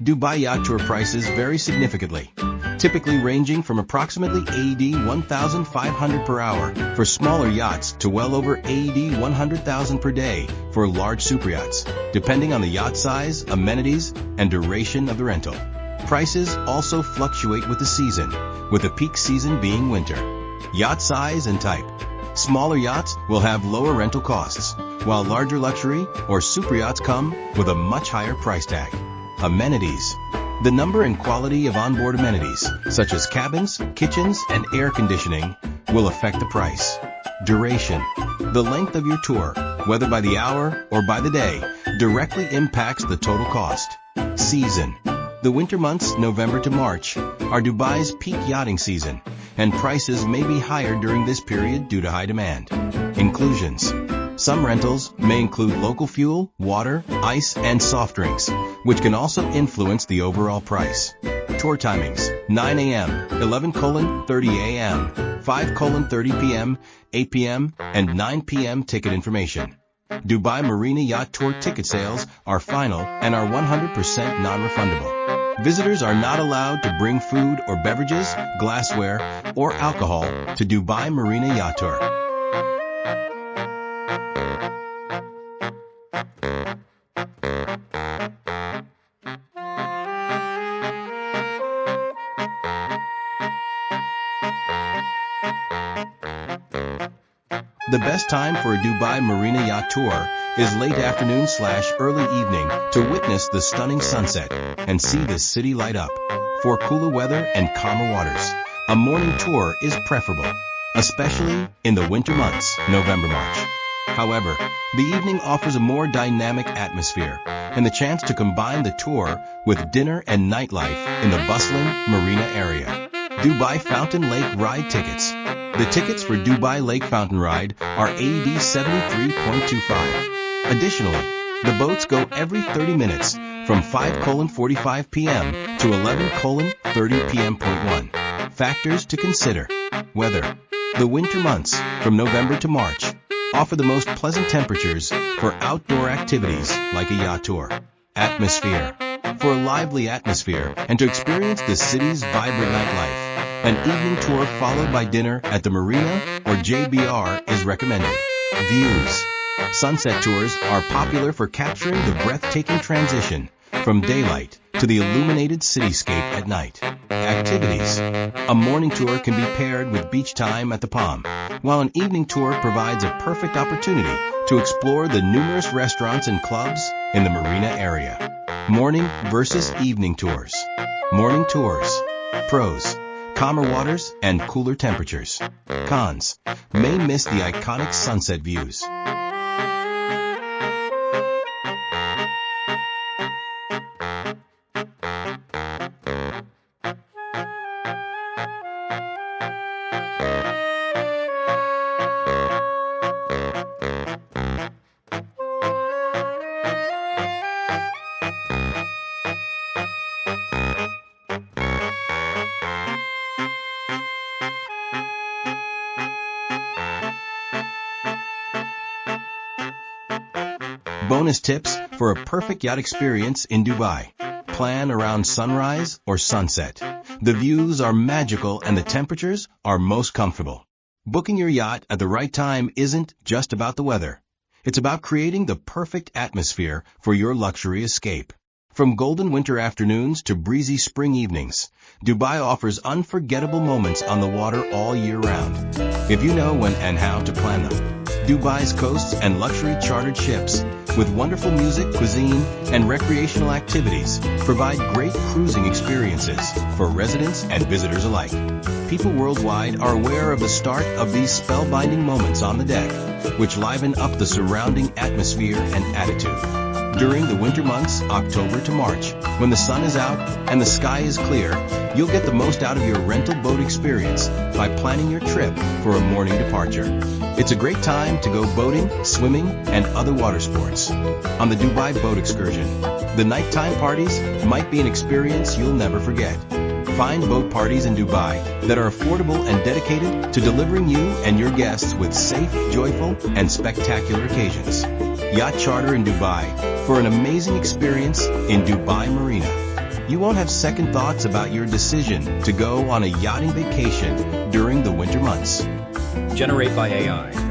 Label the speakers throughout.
Speaker 1: Dubai yacht tour prices vary significantly, typically ranging from approximately AED 1,500 per hour for smaller yachts to well over AED 100,000 per day for large superyachts, depending on the yacht size, amenities, and duration of the rental. Prices also fluctuate with the season, with the peak season being winter. Yacht size and type. Smaller yachts will have lower rental costs, while larger luxury or superyachts come with a much higher price tag. Amenities. The number and quality of onboard amenities, such as cabins, kitchens, and air conditioning, will affect the price. Duration. The length of your tour, whether by the hour or by the day, directly impacts the total cost. Season. The winter months, November to March, are Dubai's peak yachting season, and prices may be higher during this period due to high demand. Inclusions. Some rentals may include local fuel, water, ice, and soft drinks, which can also influence the overall price. Tour timings: 9 a.m., 11:30 a.m., 5:30 p.m., 8 p.m., and 9 p.m. Ticket information. Dubai Marina Yacht Tour ticket sales are final and are 100% non-refundable. Visitors are not allowed to bring food or beverages, glassware, or alcohol to Dubai Marina Yacht Tour. The best time for a Dubai Marina Yacht Tour is late afternoon/early evening to witness the stunning sunset and see the city light up. For cooler weather and calmer waters, a morning tour is preferable, especially in the winter months, November-March. However, the evening offers a more dynamic atmosphere and the chance to combine the tour with dinner and nightlife in the bustling marina area. Dubai Fountain Lake Ride tickets. The tickets for Dubai Lake Fountain Ride are AED 73.25. Additionally, the boats go every 30 minutes from 5:45 p.m. to 11:30 p.m. Factors to consider. Weather. The winter months, from November to March, offer the most pleasant temperatures for outdoor activities like a yacht tour. Atmosphere. For a lively atmosphere and to experience the city's vibrant nightlife, an evening tour followed by dinner at the marina or JBR is recommended. Views. Sunset tours are popular for capturing the breathtaking transition from daylight to the illuminated cityscape at night. Activities. A morning tour can be paired with beach time at the Palm, while an evening tour provides a perfect opportunity to explore the numerous restaurants and clubs in the marina area. Morning versus evening tours. Morning tours. Pros: calmer waters and cooler temperatures. Cons: may miss the iconic sunset views. Bonus tips for a perfect yacht experience in Dubai. Plan around sunrise or sunset. The views are magical and the temperatures are most comfortable. Booking your yacht at the right time isn't just about the weather. It's about creating the perfect atmosphere for your luxury escape. From golden winter afternoons to breezy spring evenings, Dubai offers unforgettable moments on the water all year round. If you know when and how to plan them. Dubai's coasts and luxury chartered ships, with wonderful music, cuisine, and recreational activities, provide great cruising experiences for residents and visitors alike. People worldwide are aware of the start of these spellbinding moments on the deck, which liven up the surrounding atmosphere and attitude. During the winter months, October to March, when the sun is out and the sky is clear, you'll get the most out of your rental boat experience by planning your trip for a morning departure. It's a great time to go boating, swimming, and other water sports. On the Dubai boat excursion, the nighttime parties might be an experience you'll never forget. Find boat parties in Dubai that are affordable and dedicated to delivering you and your guests with safe, joyful, and spectacular occasions. Yacht charter in Dubai for an amazing experience in Dubai Marina. You won't have second thoughts about your decision to go on a yachting vacation during the winter months.
Speaker 2: Generate by AI.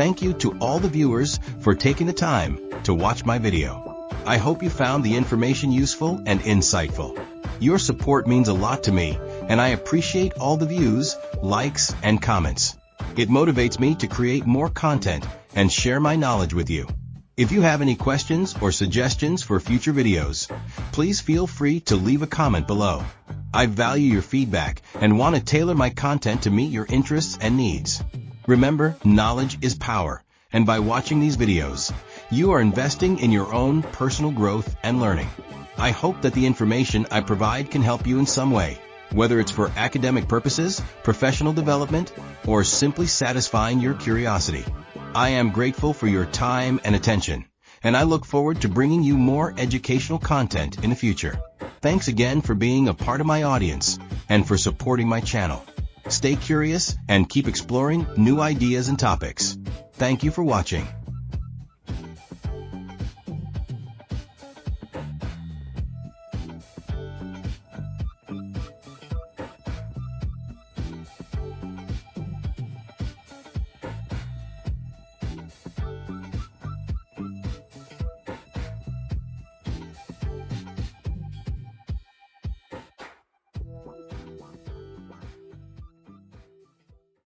Speaker 1: thank you to all the viewers for taking the time to watch my video. I hope you found the information useful and insightful. Your support means a lot to me, and I appreciate all the views, likes, and comments. It motivates me to create more content and share my knowledge with you. If you have any questions or suggestions for future videos, please feel free to leave a comment below. I value your feedback and want to tailor my content to meet your interests and needs. Remember, knowledge is power, and by watching these videos, you are investing in your own personal growth and learning. I hope that the information I provide can help you in some way, whether it's for academic purposes, professional development, or simply satisfying your curiosity. I am grateful for your time and attention, and I look forward to bringing you more educational content in the future. Thanks again for being a part of my audience and for supporting my channel. Stay curious and keep exploring new ideas and topics. Thank you for watching.